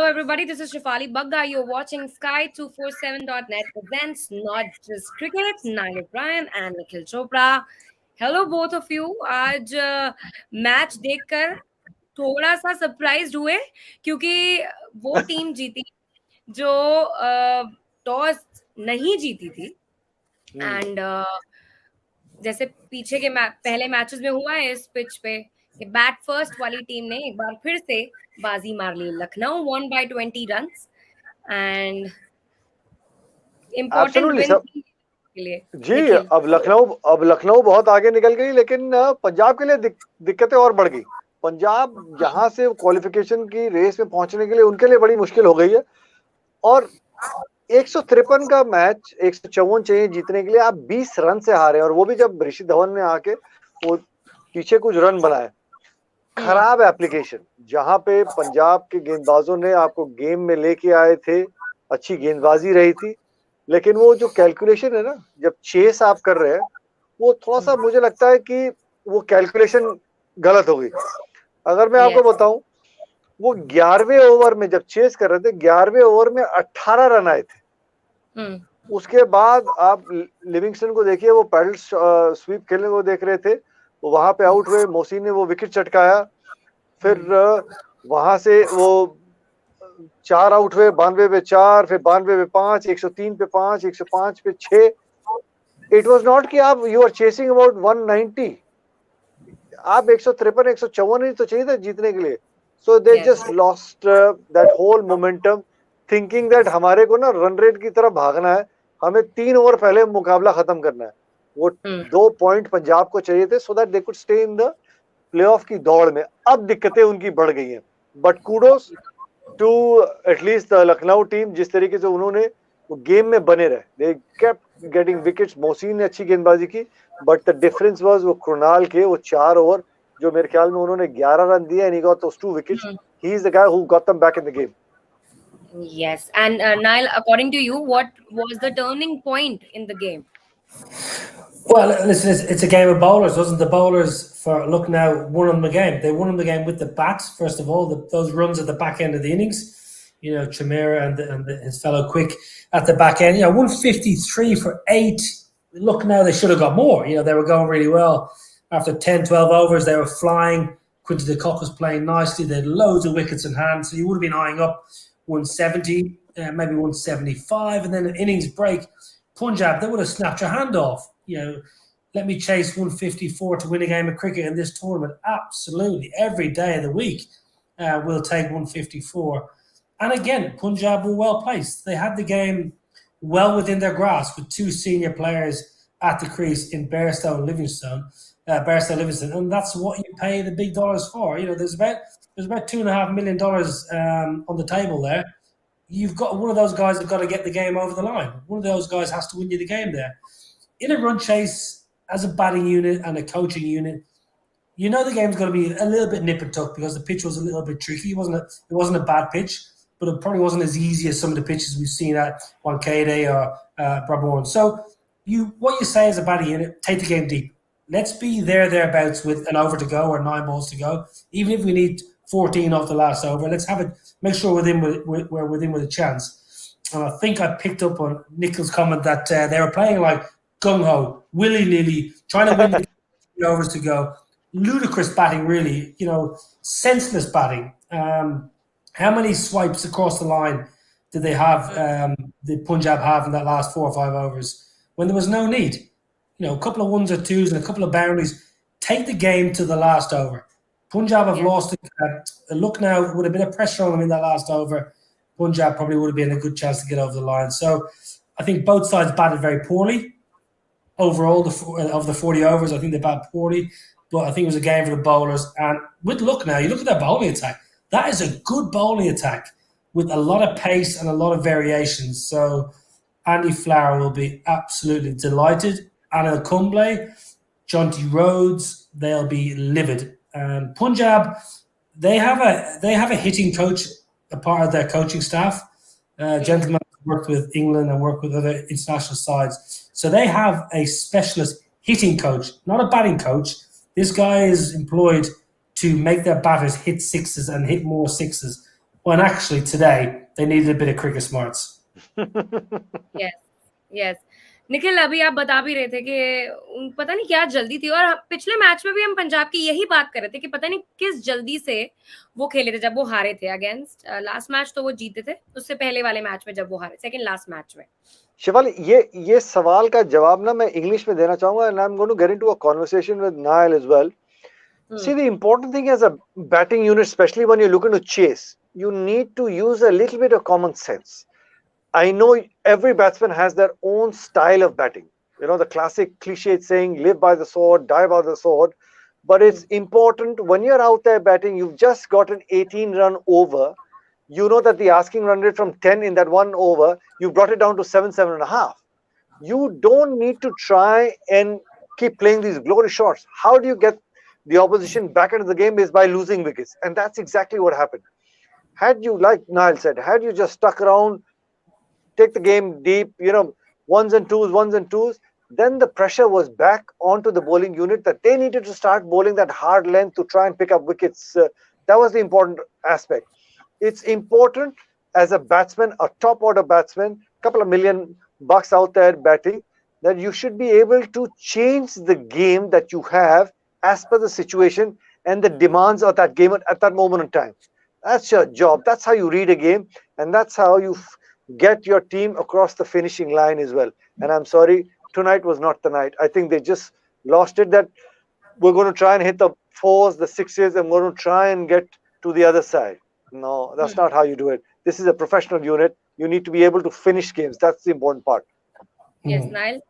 everybody. This is Shafali Bagga. You're watching Sky247.net presents Not Just Cricket, Niall and Nikkhil Chopraa. Hello, both of you. आज match देखकर थोड़ा सा surprised हुए क्योंकि वो team जीती जो टॉस नहीं जीती थी एंड जैसे पीछे के पहले मैचेस में हुआ है इस पिच पे बैट फर्स्ट वाली टीम ने एक बार फिर से बाजी मार ली. Lucknow won by 20 runs and important win के लिए. जी अब लखनऊ बहुत आगे निकल गई, लेकिन पंजाब के लिए दिक्कतें और बढ़ गई. पंजाब यहाँ से क्वालिफिकेशन की रेस में पहुंचने के लिए उनके लिए बड़ी मुश्किल हो गई है. और 153 का मैच 154 चाहिए जीतने के लिए. आप 20 रन से हारे, और वो भी जब ऋषि धवन ने आके वो पीछे कुछ रन बनाए. खराब एप्लीकेशन. जहां पे पंजाब के गेंदबाजों ने आपको गेम में लेके आए थे, अच्छी गेंदबाजी रही थी, लेकिन वो जो कैलकुलेशन है ना, जब चेस आप कर रहे हैं, वो थोड़ा सा मुझे लगता है कि वो कैलकुलेशन गलत हो गई. अगर मैं आपको बताऊं, वो 11वें ओवर में जब चेस कर रहे थे, 11वें ओवर में 18 रन आए थे. उसके बाद आप लिविंगस्टन को देखिए, वो पैडल स्वीप खेलने को देख रहे थे, वो वहां पे आउट हुए. मोहसिन ने वो विकेट चटकाया. फिर वहां से वो 4 आउट हुए. 92 पे 4, फिर 92 पे 5, 103 पे 5, 105 पे 6. इट वाज नॉट कि आप यू आर चेसिंग अबाउट 190. आप 153 154 ही तो चाहिए था जीतने के लिए. So they just lost that whole momentum, thinking that हमारे को ना रन रेट की तरफ भागना है, हमें 3 ओवर पहले मुकाबला खत्म करना है. वो 2 पॉइंट पंजाब को चाहिए थे so that they could stay in the playoff की दौड़ में. अब दिक्कतें उनकी बढ़ गई हैं. But kudos to at least the Lucknow team, जिस तरीके से उन्होंने वो गेम में बने रहे. They kept getting wickets. Mohsin ने अच्छी गेंदबाजी की, बट द डिफरेंस वाज वो कृणाल के वो 4 ओवर जो मेरे ख्याल में उन्होंने 11 रन दिए, and he got those 2 wickets. He is the guy who got them back in the game. Yes, and Niall, according to you, what was the turning point in the game? Well, listen, it's a game of bowlers, wasn't the bowlers for Lucknow won them the game. They won them the game with the bats, first of all, those runs at the back end of the innings. You know, Chopraa and his fellow Quick at the back end. 153 for 8. Lucknow, they should have got more. They were going really well. After 10, 12 overs, they were flying. Quinton de Kock was playing nicely. They had loads of wickets in hand, so you would have been eyeing up 170, maybe 175, and then an innings break. Punjab, they would have snapped your hand off. Let me chase 154 to win a game of cricket in this tournament. Absolutely. Every day of the week, we'll take 154. And again, Punjab were well placed. They had the game well within their grasp with 2 senior players at the crease in Bairstow and Livingston. And that's what you pay the big dollars for. There's about $2.5 million on the table there. You've got one of those guys that got to get the game over the line. One of those guys has to win you the game there. In a run chase, as a batting unit and a coaching unit, the game's going to be a little bit nip and tuck because the pitch was a little bit tricky. It wasn't a bad pitch, but it probably wasn't as easy as some of the pitches we've seen at Wankhede or Brabourne. So what you say as a batting unit, take the game deep. Let's be thereabouts with an over to go or 9 balls to go. Even if we need 14 off the last over, let's have it. Make sure we're within with a chance. And I think I picked up on Nikhil's comment that they were playing like gung-ho, willy-nilly, trying to win the overs to go. Ludicrous batting, really. Senseless batting. How many swipes across the line did they have, the Punjab have in that last 4 or 5 overs when there was no need? A couple of 1s or 2s and a couple of boundaries. Take the game to the last over. Punjab have lost it. Lucknow would have been a pressure on them in that last over. Punjab probably would have been a good chance to get over the line. So I think both sides batted very poorly. Overall, of the 40 overs, I think they batted poorly. But I think it was a game for the bowlers. And with Lucknow, you look at their bowling attack. That is a good bowling attack with a lot of pace and a lot of variations. So Andy Flower will be absolutely delighted. Anil Kumble, Jonty Rhodes, they'll be livid. And Punjab, they have a hitting coach, a part of their coaching staff. Gentlemen worked with England and worked with other international sides. So they have a specialist hitting coach, not a batting coach. This guy is employed to make their batters hit sixes and hit more sixes when actually today they needed a bit of cricket smarts. Yes, yes. Nikhil, अभी आप बता भी रहे थे कि पता नहीं क्या जल्दी थी, और पिछले मैच में भी हम पंजाब की यही बात कर रहे थे कि पता नहीं किस जल्दी से वो खेले थे जब वो हारे थे अगेंस्ट लास्ट मैच, तो वो जीते थे, उससे पहले वाले मैच में जब वो हारे, सेकंड लास्ट मैच में। शिवाली, ये सवाल का जवाब ना मैं इंग्लिश में देना चाहूंगा, and I'm going to get into a conversation with Niall as well. See, the important thing as a batting unit, especially when you're looking to chase, you need to use a little bit of common sense. I know every batsman has their own style of batting. You know, the classic cliched saying, live by the sword, die by the sword. But it's important when you're out there batting, you've just got an 18-run over. You know that the asking run rate from 10 in that one over, you brought it down to 7, 7.5. You don't need to try and keep playing these glory shots. How do you get the opposition back into the game is by losing wickets. And that's exactly what happened. Had you, like Niall said, had you just stuck around, take the game deep, you know, ones and twos, then the pressure was back onto the bowling unit that they needed to start bowling that hard length to try and pick up wickets. That was the important aspect. It's important as a batsman, a top order batsman, couple of $1 million out there batting, that you should be able to change the game that you have as per the situation and the demands of that game at that moment in time. That's your job. That's how you read a game, and that's how you get your team across the finishing line as well. And I'm sorry, tonight was not the night. I think they just lost it, that we're going to try and hit the 4s, the 6s, and we're going to try and get to the other side. No, that's not how you do it. This is a professional unit. You need to be able to finish games. That's the important part. Yes, Niall?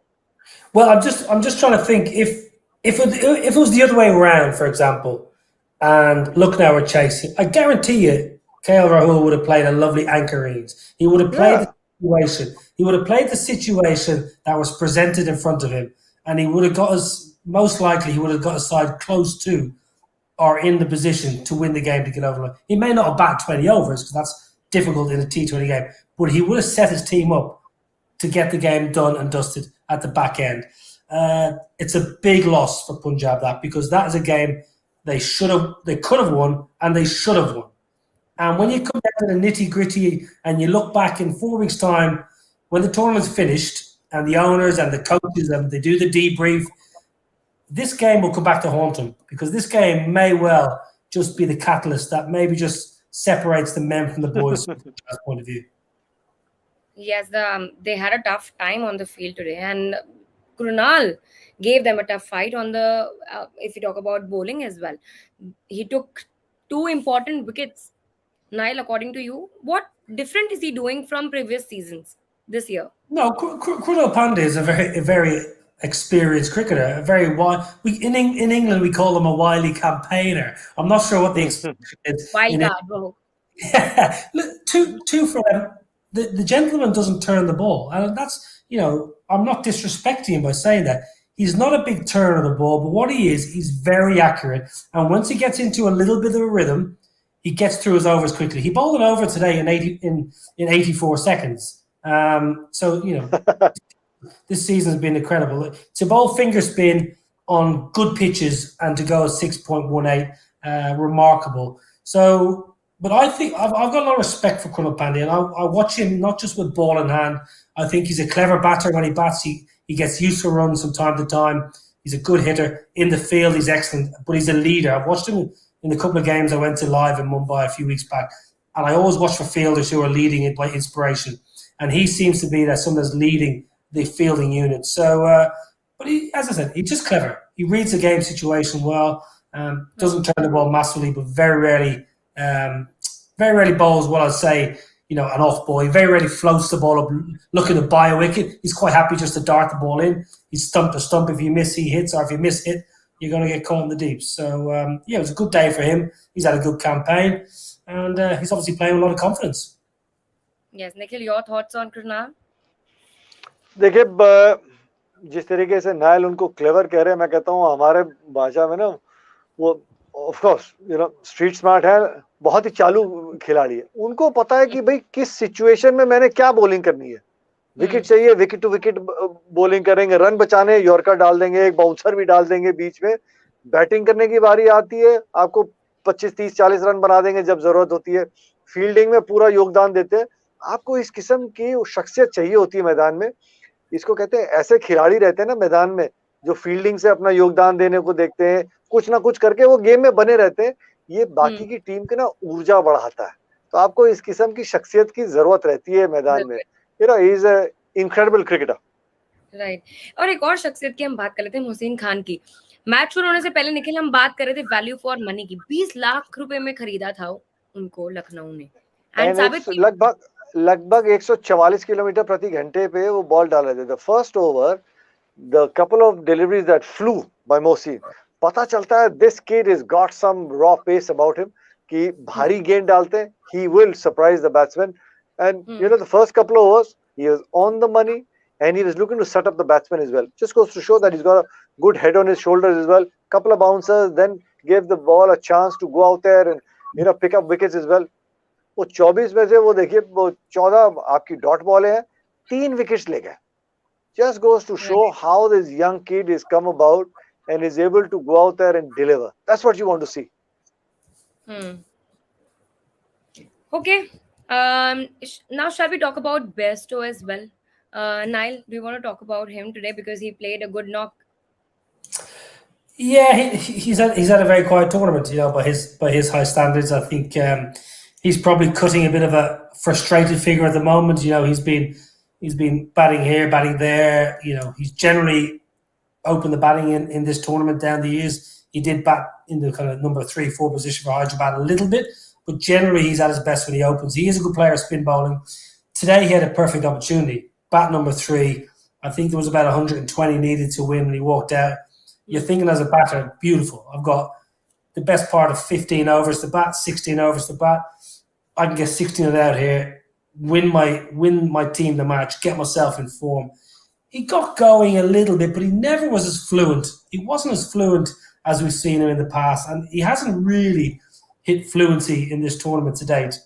Well, I'm just trying to think if it was the other way around, for example, and Lucknow were chasing, I guarantee you, KL Rahul would have played a lovely anchor innings. He would have played the situation. He would have played the situation that was presented in front of him, and he would have got us. Most likely, he would have got a side close to or in the position to win the game to get over. He may not have batted 20 overs because that's difficult in a T20 game, but he would have set his team up to get the game done and dusted at the back end. It's a big loss for Punjab, that, because that is a game they could have won, and they should have won. And when you come down to the nitty gritty and you look back in 4 weeks' time, when the tournament's finished and the owners and the coaches and they do the debrief, this game will come back to haunt them, because this game may well just be the catalyst that maybe just separates the men from the boys from Punjab's point of view. Yes, they had a tough time on the field today, and Krunal gave them a tough fight on the, if you talk about bowling as well. He took 2 important wickets. Niall, according to you, what different is he doing from previous seasons this year? No, Krunal Pandey is a very experienced cricketer, a very wide. In England we call him a wily campaigner. I'm not sure what the expression is. Wild card, bro. Yeah, two for him. The gentleman doesn't turn the ball, and that's, you know, I'm not disrespecting him by saying that. He's not a big turner of the ball, but what he is, he's very accurate. And once he gets into a little bit of a rhythm, he gets through his overs quickly. He bowled an over today in 84 seconds. So, you know, this season has been incredible. To bowl finger spin on good pitches and to go at 6.18, remarkable. So, but I think I've got a lot of respect for Krunal Pandey, and I watch him not just with ball in hand. I think he's a clever batter when he bats. He gets useful runs from time to time. He's a good hitter. In the field, he's excellent, but he's a leader. I've watched him in the couple of games I went to live in Mumbai a few weeks back, and I always watch for fielders who are leading it by inspiration. And he seems to be that someone that's leading the fielding unit. So, but he, as I said, he's just clever. He reads the game situation well. Doesn't turn the ball massively, but very rarely bowls what I'd say, you know, an off ball. He very rarely floats the ball up looking to buy a wicket. He's quite happy just to dart the ball in. He's stump to stump. If you miss, he hits, or if you miss hit, you're going to get caught in the deep. So, yeah, it was a good day for him. He's had a good campaign, and he's obviously playing with a lot of confidence. Yes, Nikhil, your thoughts on Krunal? देखिए, जिस तरीके से Nile उनको clever कह रहे हैं, मैं कहता हूँ हमारे भाषा में ना, वो of course you know street smart है, बहुत ही चालू खिलाड़ी है. उनको पता है कि भाई किस सिचुएशन में मैंने क्या बॉलिंग करनी है. विकेट चाहिए, विकेट टू विकेट बॉलिंग करेंगे, रन बचाने यॉर्कर डाल देंगे, एक बाउंसर भी डाल देंगे बीच में. बैटिंग करने की बारी आती है, आपको 25, 30, 40 रन बना देंगे जब जरूरत होती है. फील्डिंग में पूरा योगदान देते हैं। आपको इस किस्म की शख्सियत चाहिए होती है मैदान में। इसको कहते हैं ऐसे खिलाड़ी रहते हैं ना मैदान में, जो फील्डिंग से अपना योगदान देने को देखते हैं, कुछ ना कुछ करके वो गेम में बने रहते हैं। ये बाकी की टीम की ना ऊर्जा बढ़ाता है। तो आपको इस किस्म की शख्सियत की जरूरत रहती है मैदान में। He is a incredible cricketer. Right. और एक और शख्सियत की हम बात कर लेते हैं, मोहसिन खान की। मैच शुरू होने से पहले निखिल हम बात कर रहे थे वैल्यू फॉर मनी की। 20 लाख रुपए में खरीदा था उनको लखनऊ ने, एंड एंड साबित लगभग 144 किलोमीटर प्रति घंटे पे वो बॉल डाल रहे थे। The first over, the couple of deliveries that flew by Mohsin, पता चलता है this kid is got some raw pace about him, कि भारी गेंद डालते हैं, he will surprise the batsman. And the first couple of overs he was on the money, and he was looking to set up the batsman as well. Just goes to show that he's got a good head on his shoulders as well. Couple of bouncers, then gave the ball a chance to go out there and pick up wickets as well. वो 24 में से वो देखिए वो 14 आपकी dot ball है, 3 wickets ले गए। Just goes to show how this young kid is come about and is able to go out there and deliver. That's what you want to see. Okay. Now shall we talk about Besto as well? Niall, do you want to talk about him today because he played a good knock? Yeah, he's had a very quiet tournament, by his high standards. I think he's probably cutting a bit of a frustrated figure at the moment. He's been batting here, batting there. He's generally opened the batting in this tournament down the years. He did bat in the kind of number 3, 4 position for Hyderabad a little bit, but generally he's at his best when he opens. He is a good player at spin bowling. Today he had a perfect opportunity. Bat number 3. I think there was about 120 needed to win when he walked out. You're thinking as a batter, beautiful. I've got the best part of 15 overs to bat, 16 overs to bat. I can get 16 of that out here, win my team the match, get myself in form. He got going a little bit, but he never was as fluent. He wasn't as fluent as we've seen him in the past, and he hasn't really hit fluency in this tournament to date.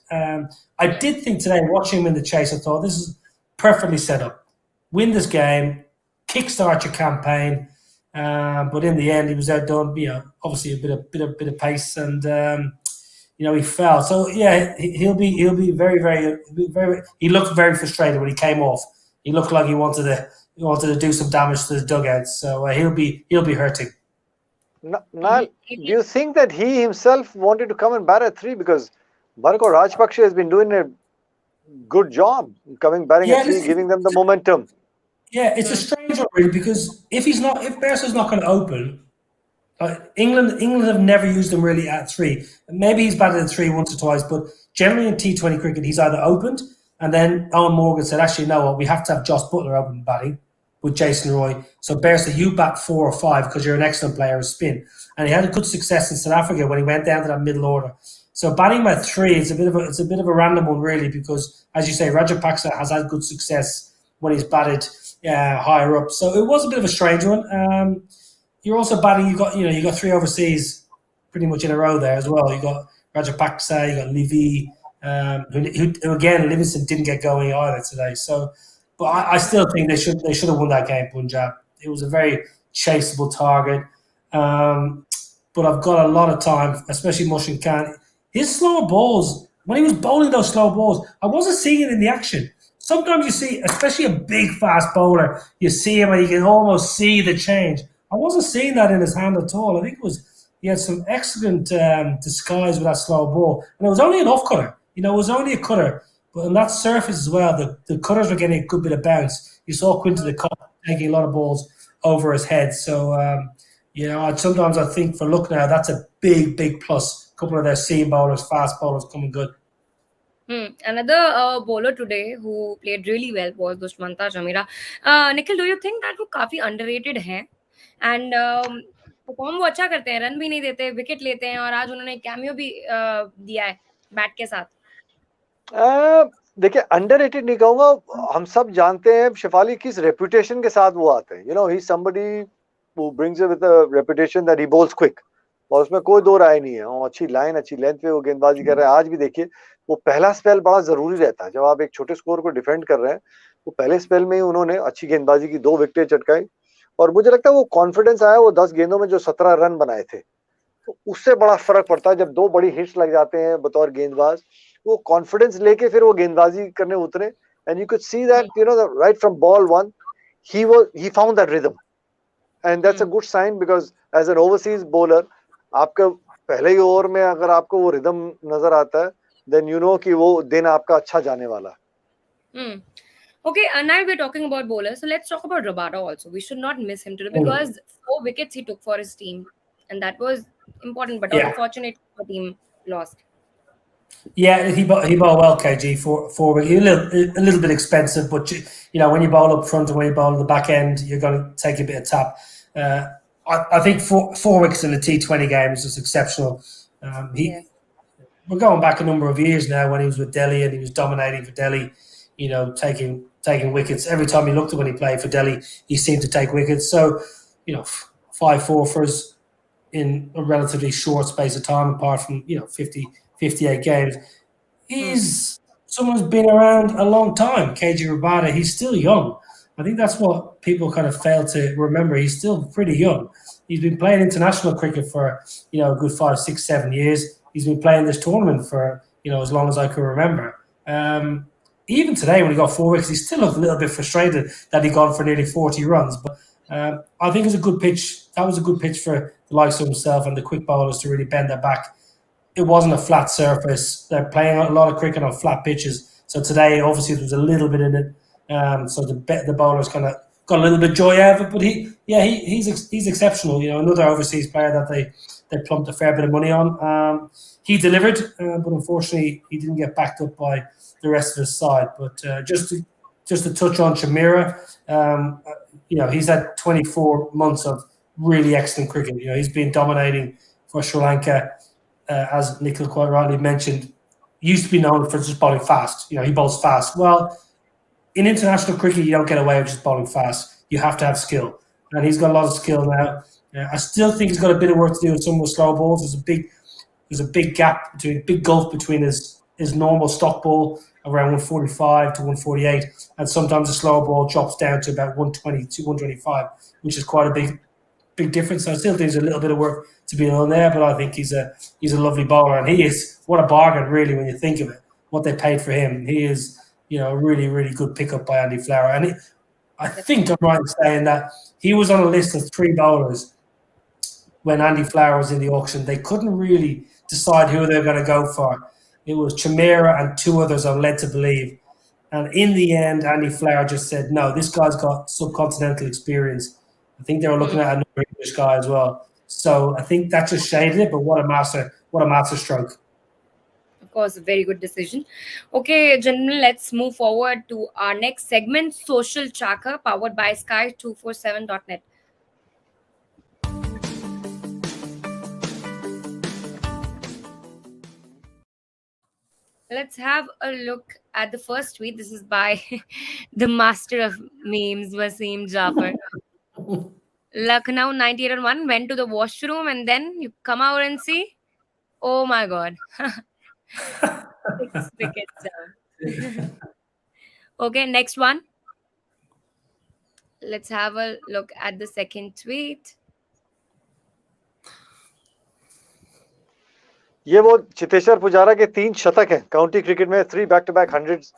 I did think today, watching him in the chase, I thought this is perfectly set up. Win this game, kickstart your campaign, but in the end, he was outdone. Obviously a bit of pace, and he fell. So yeah, he'll be very, very, very. He looked very frustrated when he came off. He looked like he wanted to do some damage to the dugout. So he'll be hurting. Niall, do you think that he himself wanted to come and bat at 3, because Bharko Rajpaksha has been doing a good job batting at 3, giving them the momentum? Yeah, it's a strange one really, because if Bearsa's not going to open, England have never used him really at 3. Maybe he's batted at 3 once or twice, but generally in T20 cricket he's either opened, and then Owen Morgan said, actually, no, we have to have Josh Butler open batting with Jason Roy. So Bearsa, you bat 4 or 5 because you're an excellent player of spin. And he had a good success in South Africa when he went down to that middle order. So batting him at 3, it's a bit of a random one really, because as you say, Rajapaksa has had good success when he's batted higher up. So it was a bit of a strange one. You're also batting. You got 3 overseas pretty much in a row there as well. You got Rajapaksa, you got Levy, who again Livingston didn't get going either today. So, but I still think they should have won that game. Punjab. It was a very chaseable target. But I've got a lot of time, especially Mushin Khan. His slower balls, when he was bowling those slow balls, I wasn't seeing it in the action. Sometimes you see, especially a big fast bowler, you see him and you can almost see the change. I wasn't seeing that in his hand at all. I think he had some excellent disguise with that slow ball. And it was only an off cutter. It was only a cutter. But on that surface as well, the cutters were getting a good bit of bounce. You saw Quinton de Kock taking a lot of balls over his head. So, sometimes I think for Lucknow, that's a big, big plus. A couple of their seam bowlers, fast bowlers coming good. Another bowler today who played really well was Dushmanta Chamira. Nikhil, do you think that वो काफी underrated है? And perform वो अच्छा करते हैं, run भी नहीं देते, विकेट लेते हैं, और आज उन्होंने कैमियो भी दिया है बैट के साथ. देखिए, अंडररेटेड नहीं कहूंगा. हम सब जानते हैं शेफाली किस रेपुटेशन के साथ वो आते हैं. He is somebody who brings with a reputation that he balls quick, और उसमें कोई दो राय नहीं है. और अच्छी लाइन, अच्छी लेंथ पे वो गेंदबाजी कर रहे हैं. आज भी देखिए, वो पहला स्पेल बड़ा जरूरी रहता है. जब आप एक छोटे स्कोर को डिफेंड कर रहे हैं, वो पहले स्पेल में ही उन्होंने अच्छी गेंदबाजी की, 2 विकेटें चटकाई. और मुझे लगता है वो कॉन्फिडेंस आया. वो 10 गेंदों में जो 17 रन बनाए थे, तो उससे बड़ा फर्क पड़ता है जब 2 बड़ी हिट्स लग जाते हैं बतौर गेंदबाज. वो कॉन्फिडेंस लेके फिर वो गेंदबाजी करने उतरे, and you could see that, you know, right from ball one, he found that rhythm, and that's a good sign, because as an overseas bowler, आपका पहले ही ओवर में अगर आपको वो रिदम नजर आता है, then you know कि वो दिन आपका अच्छा जाने वाला है. Okay, now we're talking about bowlers, so let's talk about Rabada also. We should not miss him today because 4 wickets he took for his team, and that was important. But unfortunately, the team lost. Yeah, he bowled well, KG. For a little bit expensive, but you know, when you bowl up front and when you bowl at the back end, you're going to take a bit of tap. I think four wickets in a T20 game is just exceptional. We're going back a number of years now when he was with Delhi and he was dominating for Delhi. You know, taking wickets every time he looked at when he played for Delhi, he seemed to take wickets. So, you know, 5-4 for us in a relatively short space of time, apart from 58 games. He's someone who's been around a long time. KG Rabada, he's still young. I think that's what people kind of fail to remember. He's still pretty young. He's been playing international cricket for a good 5, 6, 7 years. He's been playing this tournament for as long as I can remember. Even today, when he got 4 wickets, he still looked a little bit frustrated that he got for nearly 40 runs. But I think it was a good pitch. That was a good pitch for the likes of himself and the quick bowlers to really bend their back. It wasn't a flat surface. They're playing a lot of cricket on flat pitches. So today, obviously, there was a little bit in it. So the bowlers kind of got a little bit of joy out of it. But he's exceptional. Another overseas player that they plumped a fair bit of money on. He delivered, but unfortunately, he didn't get backed up by the rest of his side. But just to touch on Chopraa, he's had 24 months of really excellent cricket. He's been dominating for Sri Lanka. As Nikkhil quite rightly mentioned, used to be known for just bowling fast. He bowls fast. Well, in international cricket, you don't get away with just bowling fast. You have to have skill. And he's got a lot of skill now. I still think he's got a bit of work to do with some of the slow balls. There's a big gap, big gulf between his normal stock ball around 145 to 148, and sometimes the slower ball drops down to about 120 to 125, which is quite a big difference. So I still think there's a little bit of work to be done there, but I think he's a lovely bowler, and he is, what a bargain really when you think of it, what they paid for him. He is a really, really good pickup by Andy Flower, and I think I'm right in saying that he was on a list of 3 bowlers when Andy Flower was in the auction. They couldn't really decide who they were going to go for. It was Chopraa and 2 others, I'm led to believe. And in the end, Andy Flower just said, no, this guy's got subcontinental experience. I think they were looking at another English guy as well. So I think that just shaded it, but what a master stroke. Of course, a very good decision. Okay, gentlemen, let's move forward to our next segment, Social Tracker, powered by Sky247.net. Let's have a look at the first tweet. This is by the master of memes, Wasim Jafar. Lucknow 98-1 went to the washroom, and then you come out and see, oh my God, 6 wickets down. Okay, next one. Let's have a look at the second tweet. ये वो चितेश्वर पुजारा के 3 शतक हैं county cricket में, 3 back to back 100s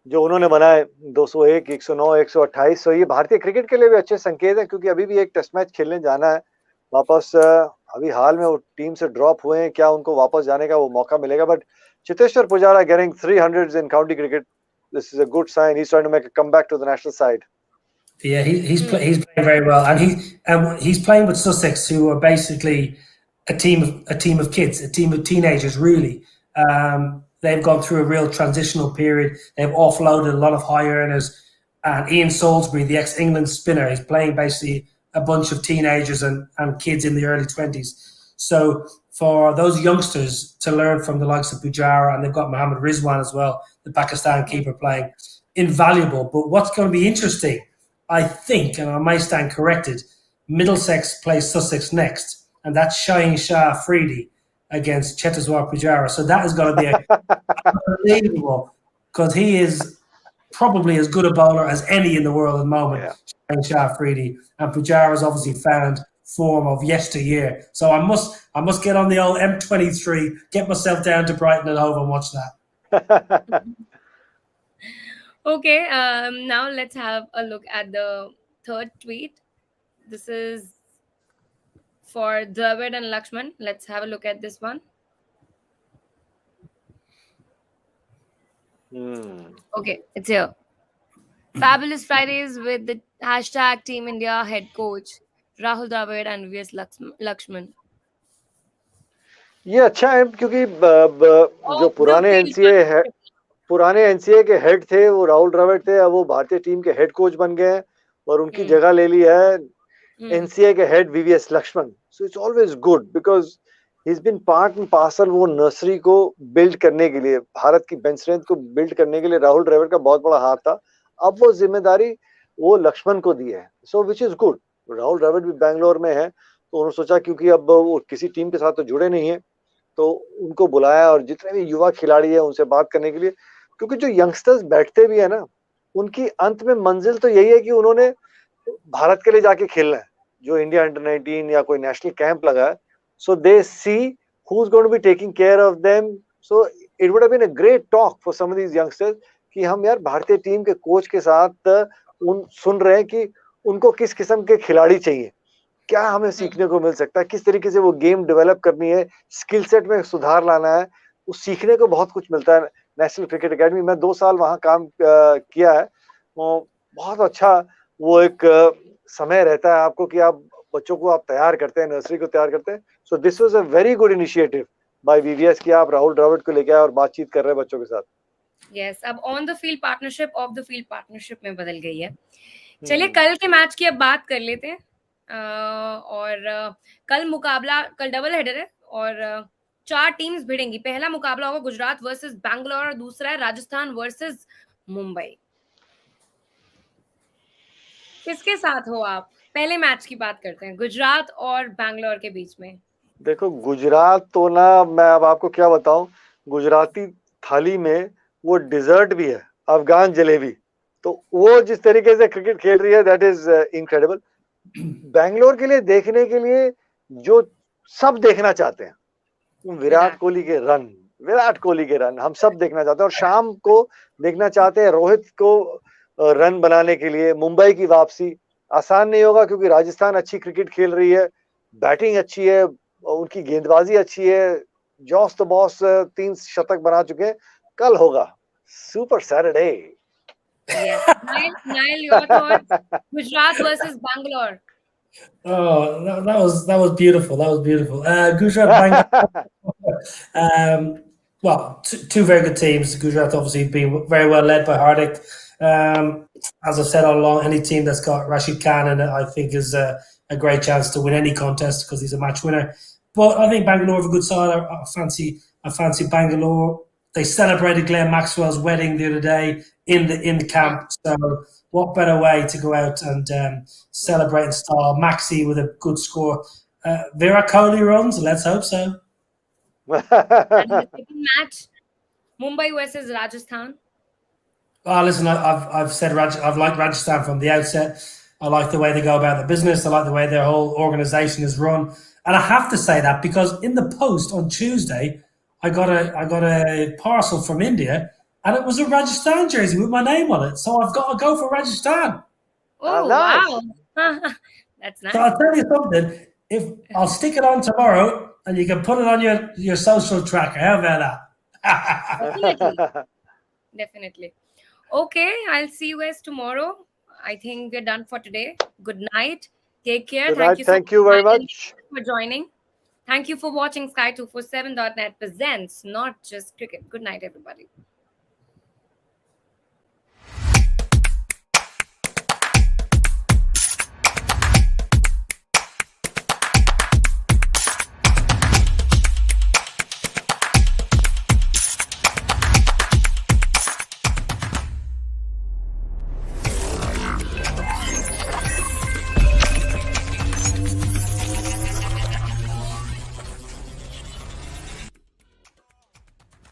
जो उन्होंने बनाए, 201, 109, 128. तो ये भारतीय क्रिकेट के लिए भी अच्छे संकेत हैं, क्योंकि अभी भी एक टेस्ट मैच खेलने जाना है वापस. अभी हाल में वो टीम से ड्रॉप हुए हैं, क्या उनको वापस जाने का वो मौका मिलेगा? But Cheteshwar Pujara getting 300s in county cricket, this is a good sign. He's trying to make a comeback to the national side. Yeah, he's playing very well, and he's playing with Sussex, who are basically a team of kids, a team of teenagers. Really, they've gone through a real transitional period. They've offloaded a lot of high earners, and Ian Salisbury, the ex-England spinner, is playing basically a bunch of teenagers and kids in the early 20s. So for those youngsters to learn from the likes of Pujara, and they've got Mohammad Rizwan as well, the Pakistan keeper, playing, invaluable. But what's going to be interesting, I think, and I may stand corrected, Middlesex plays Sussex next, and that's Shaheen Shah Afridi against Cheteshwar Pujara. So that is going to be unbelievable, because he is probably as good a bowler as any in the world at the moment, Shaheen Shah Afridi, and Pujara has obviously found form of yesteryear. So I must get on the old M23, get myself down to Brighton and Hove and watch that. Okay, now let's have a look at the third tweet. This is for Dravid and Lakshman. Let's have a look at this one. Okay, it's here. Fabulous Fridays with the hashtag Team India head coach Rahul Dravid and VS Lakshman. ये अच्छा है क्योंकि जो Of the field partnership. पुराने NCA के head थे वो राहुल द्रविड़ थे, अब वो भारतीय टीम के हेड कोच बन गए हैं और उनकी जगह ले ली है एनसीए के head VVS Laxman. So it's always good because he is been part and parcel वो नर्सरी को बिल्ड करने के लिए, भारत की बेंच स्ट्रेंथ को बिल्ड करने के लिए राहुल द्रविड़ का बहुत बड़ा हाथ था. अब वो जिम्मेदारी वो लक्ष्मण को दी है, so which is good. Rahul Dravid भी बैंगलोर में है तो उन्होंने सोचा क्योंकि अब वो किसी टीम के साथ तो जुड़े नहीं है तो उनको बुलाया और जितने भी युवा खिलाड़ी है उनसे बात करने के लिए, क्योंकि जो यंगस्टर्स बैठते भी है ना उनकी अंत में मंजिल तो यही है कि उन्होंने भारत के लिए जाके खेलना है. जो इंडिया अंडर-19 या कोई नेशनल कैंप लगा है, so they see who is going to be taking care of them. So it would have been a great talk for some of these youngsters कि हम यार भारतीय टीम के कोच के साथ उन सुन रहे हैं कि उनको किस किस्म के खिलाड़ी चाहिए, क्या हमें सीखने को मिल सकता है, किस तरीके से वो गेम डेवलप करनी है, स्किल सेट में सुधार लाना है. उस सीखने को बहुत कुछ मिलता है. नेशनल क्रिकेट एकेडमी में 2 साल वहां काम किया है, वो बहुत अच्छा वो एक समय रहता है आपको कि आप बच्चों को आप तैयार करते हैं, नर्सरी को तैयार करते हैं. So this was a very good initiative by VVS कि आप राहुल द्रविड़ को लेके आए और बातचीत कर रहे हैं बच्चों के साथ. यस, अब on the field partnership of the field partnership में बदल गई है. चलिए कल के मैच की अब बात कर लेते हैं. और कल मुकाबला, कल डबल हेडर है और 4 टीम्स भिड़ेंगी. पहला मुकाबला होगा गुजरात वर्सेस बैंगलोर और दूसरा है राजस्थान वर्सेस मुंबई. किसके साथ हो आप? पहले मैच की बात करते हैं, गुजरात और बैंगलोर के बीच में. देखो गुजरात तो ना, मैं अब आपको क्या बताऊं, गुजराती थाली में वो डिजर्ट भी है, अफगान जलेबी. तो वो जिस तरीके से क्रिकेट खेल रही है दैट इज इनक्रेडिबल. बैंगलोर के लिए देखने के लिए जो सब देखना चाहते हैं, विराट कोहली के रन हम सब देखना चाहते हैं और शाम को देखना चाहते हैं रोहित को रन बनाने के लिए. मुंबई की वापसी आसान नहीं होगा क्योंकि राजस्थान अच्छी क्रिकेट खेल रही है, बैटिंग अच्छी है, उनकी गेंदबाजी अच्छी है. जॉस द बॉस 3 शतक बना चुके हैं. कल होगा super Saturday. Yes. Niall, your thoughts? Gujarat versus Bangalore. Oh, that was beautiful. That was beautiful. Gujarat, Bangalore. Well, two very good teams. Gujarat obviously being very well led by Hardik. As I've said all along, any team that's got Rashid Khan in it, I think, is a great chance to win any contest because he's a match winner. But I think Bangalore have a good side. I fancy Bangalore. They celebrated Glenn Maxwell's wedding the other day in the camp. So what better way to go out and celebrate in style? Maxi with a good score. Virat Kohli runs. Let's hope so. And the second match, Mumbai versus Rajasthan. Oh, listen, I've said I've liked Rajasthan from the outset. I like the way they go about the business. I like the way their whole organisation is run. And I have to say that because in the post on Tuesday, I got a parcel from India, and it was a Rajasthan jersey with my name on it. So I've got to go for Rajasthan. Oh, nice. Wow. That's nice. So I'll tell you something. If I'll stick it on tomorrow, and you can put it on your social tracker. How about that? Definitely. Okay, I'll see you guys tomorrow. I think we're done for today. Good night. Take care. Thank you very much for joining. Thank you for watching Sky247.net presents Not Just Cricket. Good night, everybody.